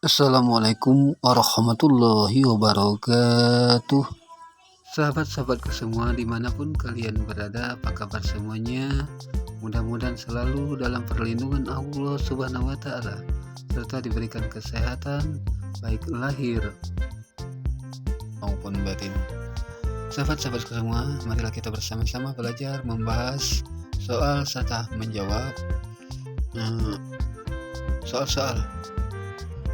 Assalamualaikum warahmatullahi wabarakatuh. Sahabat-sahabatku semua dimanapun kalian berada, apa kabar semuanya? Mudah-mudahan selalu dalam perlindungan Allah Subhanahu wa Ta'ala, serta diberikan kesehatan baik lahir maupun batin. Sahabat-sahabatku semua, marilah kita bersama-sama belajar membahas soal serta menjawab soal-soal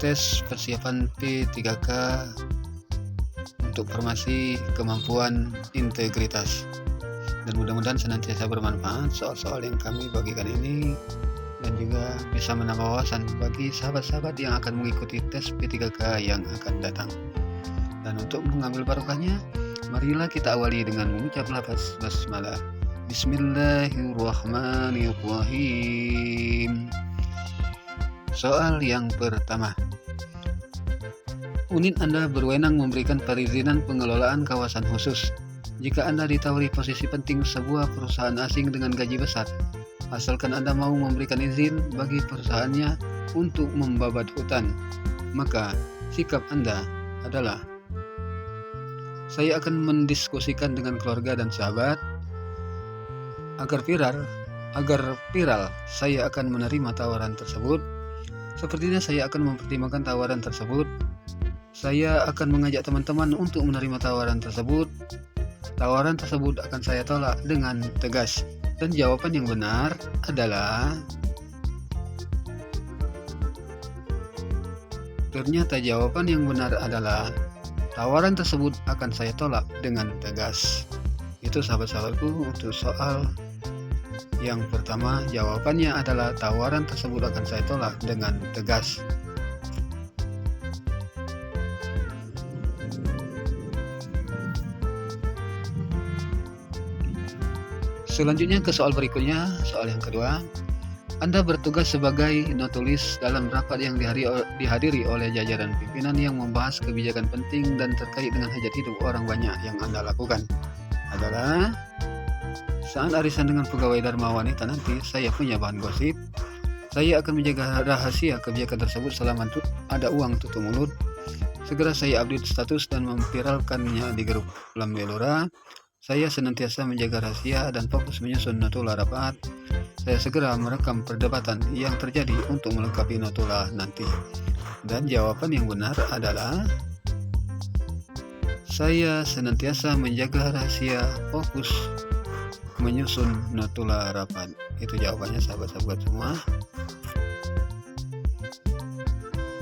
tes persiapan P3K untuk formasi kemampuan integritas, dan mudah-mudahan senantiasa bermanfaat soal-soal yang kami bagikan ini, dan juga bisa menambah wawasan bagi sahabat-sahabat yang akan mengikuti tes P3K yang akan datang. Dan untuk mengambil barokahnya, marilah kita awali dengan mengucap lafaz basmalah. Bismillahirrahmanirrahim. Soal yang pertama, unit Anda berwenang memberikan perizinan pengelolaan kawasan khusus. Jika Anda ditawari posisi penting sebuah perusahaan asing dengan gaji besar, asalkan Anda mau memberikan izin bagi perusahaannya untuk membabat hutan, maka sikap Anda adalah: saya akan mendiskusikan dengan keluarga dan sahabat agar viral saya akan menerima tawaran tersebut. Sepertinya saya akan mempertimbangkan tawaran tersebut. Saya akan mengajak teman-teman untuk menerima tawaran tersebut. Tawaran tersebut akan saya tolak dengan tegas. Dan jawaban yang benar adalah, ternyata jawaban yang benar adalah tawaran tersebut akan saya tolak dengan tegas. Itu sahabat-sahabatku untuk soal yang pertama, jawabannya adalah tawaran tersebut akan saya tolak dengan tegas. Selanjutnya ke soal berikutnya, soal yang kedua. Anda bertugas sebagai notulis dalam rapat yang dihadiri oleh jajaran pimpinan yang membahas kebijakan penting dan terkait dengan hajat hidup orang banyak. Yang Anda lakukan adalah: saat arisan dengan pegawai Dharma Wanita nanti, saya punya bahan gosip. Saya akan menjaga rahasia kebijakan tersebut selama ada uang tutup mulut. Segera saya update status dan memviralkannya di grup Lambelora. Saya senantiasa menjaga rahasia dan fokus menyusun notula rapat. Saya segera merekam perdebatan yang terjadi untuk melengkapi notula nanti. Dan jawaban yang benar adalah: saya senantiasa menjaga rahasia, fokus menyusun notula rapat. Itu jawabannya sahabat-sahabat semua.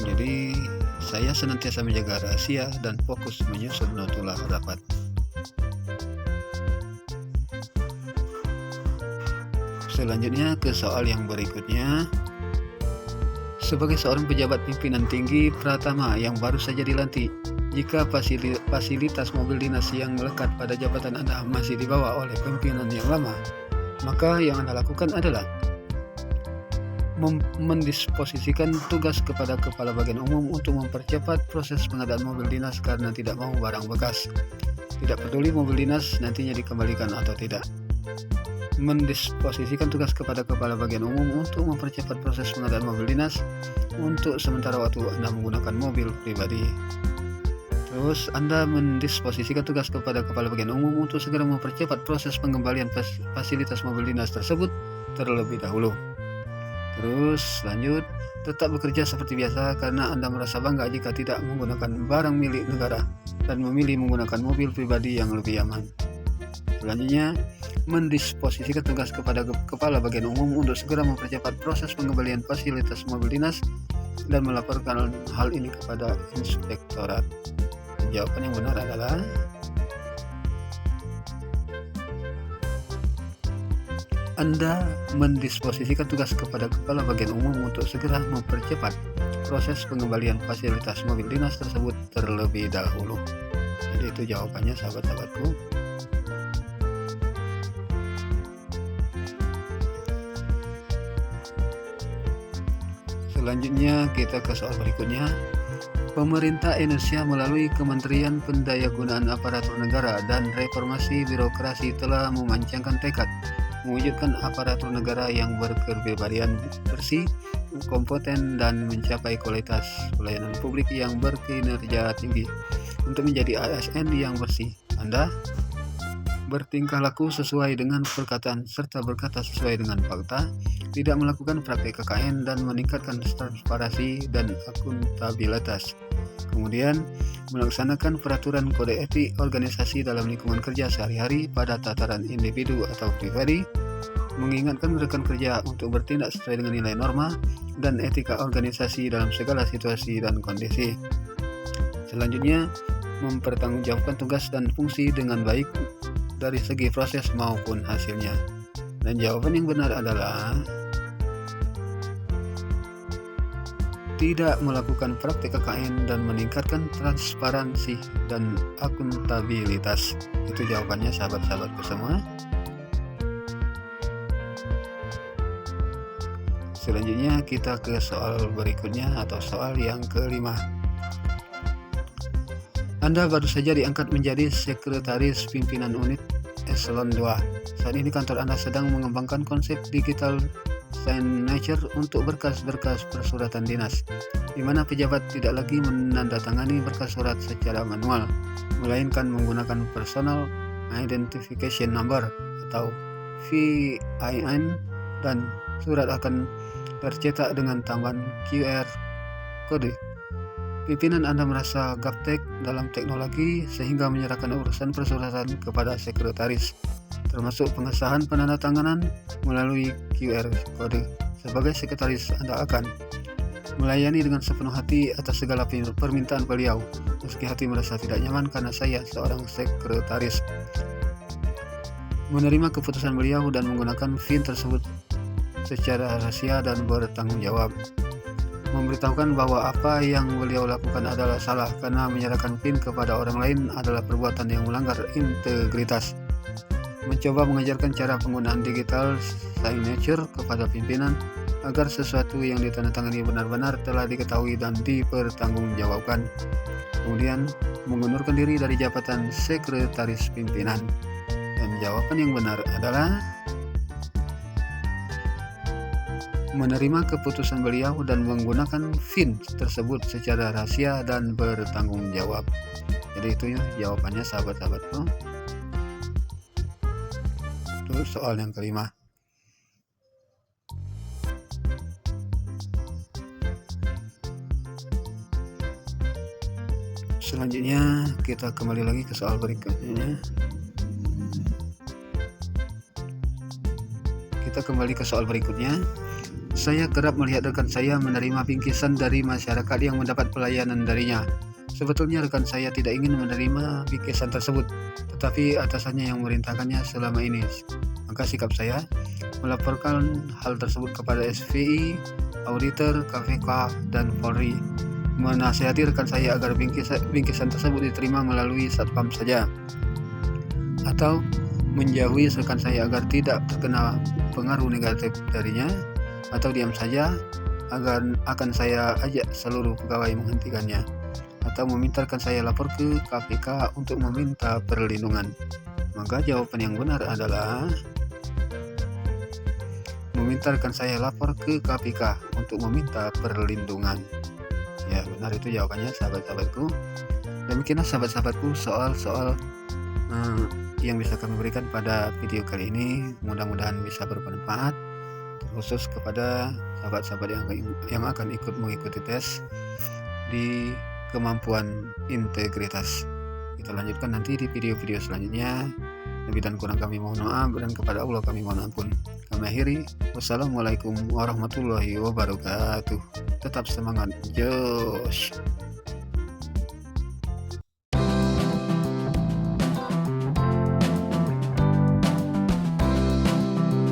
Jadi saya senantiasa menjaga rahasia dan fokus menyusun notula rapat. Selanjutnya ke soal yang berikutnya. Sebagai seorang pejabat pimpinan tinggi Pratama yang baru saja dilantik, jika fasilitas mobil dinas yang melekat pada jabatan Anda masih dibawa oleh pimpinan yang lama, maka yang Anda lakukan adalah mendisposisikan tugas kepada Kepala Bagian Umum untuk mempercepat proses pengadaan mobil dinas karena tidak mau barang bekas. Tidak peduli mobil dinas nantinya dikembalikan atau tidak. Mendisposisikan tugas kepada Kepala Bagian Umum untuk mempercepat proses pengadaan mobil dinas untuk sementara waktu Anda menggunakan mobil pribadi. Terus Anda mendisposisikan tugas kepada Kepala Bagian Umum untuk segera mempercepat proses pengembalian fasilitas mobil dinas tersebut terlebih dahulu. Terus lanjut, tetap bekerja seperti biasa karena Anda merasa bangga jika tidak menggunakan barang milik negara dan memilih menggunakan mobil pribadi yang lebih aman. Selanjutnya, mendisposisikan tugas kepada Kepala Bagian Umum untuk segera mempercepat proses pengembalian fasilitas mobil dinas dan melaporkan hal ini kepada Inspektorat. Jawaban yang benar adalah Anda mendisposisikan tugas kepada Kepala Bagian Umum untuk segera mempercepat proses pengembalian fasilitas mobil dinas tersebut terlebih dahulu. Jadi itu jawabannya sahabat-sahabatku. Selanjutnya kita ke soal berikutnya. Pemerintah Indonesia melalui Kementerian Pendayagunaan Aparatur Negara dan Reformasi Birokrasi telah memancangkan tekad mewujudkan aparatur negara yang berkepribadian bersih kompeten dan mencapai kualitas pelayanan publik yang berkinerja tinggi. Untuk menjadi ASN yang bersih, Anda bertingkah laku sesuai dengan perkataan serta berkata sesuai dengan fakta, tidak melakukan praktik KKN dan meningkatkan transparansi dan akuntabilitas. Kemudian, melaksanakan peraturan kode etik organisasi dalam lingkungan kerja sehari-hari pada tataran individu atau pribadi, mengingatkan rekan kerja untuk bertindak sesuai dengan nilai norma dan etika organisasi dalam segala situasi dan kondisi. Selanjutnya, mempertanggungjawabkan tugas dan fungsi dengan baik dari segi proses maupun hasilnya. Dan jawaban yang benar adalah tidak melakukan praktik KKN dan meningkatkan transparansi dan akuntabilitas. Itu jawabannya sahabat-sahabatku semua. Selanjutnya kita ke soal berikutnya atau soal yang kelima. Anda baru saja diangkat menjadi sekretaris pimpinan unit Eselon 2. Saat ini kantor Anda sedang mengembangkan konsep digital signature untuk berkas-berkas persuratan dinas, di mana pejabat tidak lagi menandatangani berkas surat secara manual, melainkan menggunakan Personal Identification Number atau VIN, dan surat akan tercetak dengan tambahan QR kode. Pimpinan Anda merasa gaptek dalam teknologi sehingga menyerahkan urusan persuratan kepada sekretaris, termasuk pengesahan penandatanganan melalui QR kode. Sebagai sekretaris, Anda akan melayani dengan sepenuh hati atas segala permintaan beliau, meski hati merasa tidak nyaman karena saya seorang sekretaris. Menerima keputusan beliau dan menggunakan VIN tersebut secara rahasia dan bertanggung jawab. Memberitahukan bahwa apa yang beliau lakukan adalah salah karena menyerahkan PIN kepada orang lain adalah perbuatan yang melanggar integritas. Mencoba mengajarkan cara penggunaan digital signature kepada pimpinan agar sesuatu yang ditandatangani benar-benar telah diketahui dan dipertanggungjawabkan. Kemudian mengundurkan diri dari jabatan sekretaris pimpinan. Dan jawaban yang benar adalah menerima keputusan beliau dan menggunakan VIN tersebut secara rahasia dan bertanggung jawab. Jadi itu ya jawabannya sahabat-sahabatku. Itu soal yang kelima. Selanjutnya kita kembali lagi ke soal berikutnya. Saya kerap melihat rekan saya menerima bingkisan dari masyarakat yang mendapat pelayanan darinya. Sebetulnya rekan saya tidak ingin menerima bingkisan tersebut, tetapi atasannya yang memerintahkannya selama ini. Maka sikap saya melaporkan hal tersebut kepada SVI, auditor, KPK, dan Polri. Menasihati rekan saya agar bingkisan tersebut diterima melalui satpam saja, atau menjauhi rekan saya agar tidak terkena pengaruh negatif darinya, atau diam saja akan saya ajak seluruh pegawai menghentikannya, atau memintakan saya lapor ke KPK untuk meminta perlindungan. Maka jawaban yang benar adalah memintakan saya lapor ke KPK untuk meminta perlindungan. Ya benar, itu jawabannya sahabat-sahabatku. Demikianlah sahabat-sahabatku soal-soal yang bisa kami berikan pada video kali ini. Mudah-mudahan bisa bermanfaat, khusus kepada sahabat-sahabat yang akan ikut mengikuti tes di kemampuan integritas. Kita lanjutkan nanti di video-video selanjutnya. Lebih dan kurang kami mohon maaf, dan kepada Allah kami mohon ampun. Kami akhiri, wassalamualaikum warahmatullahi wabarakatuh. Tetap semangat, Josh.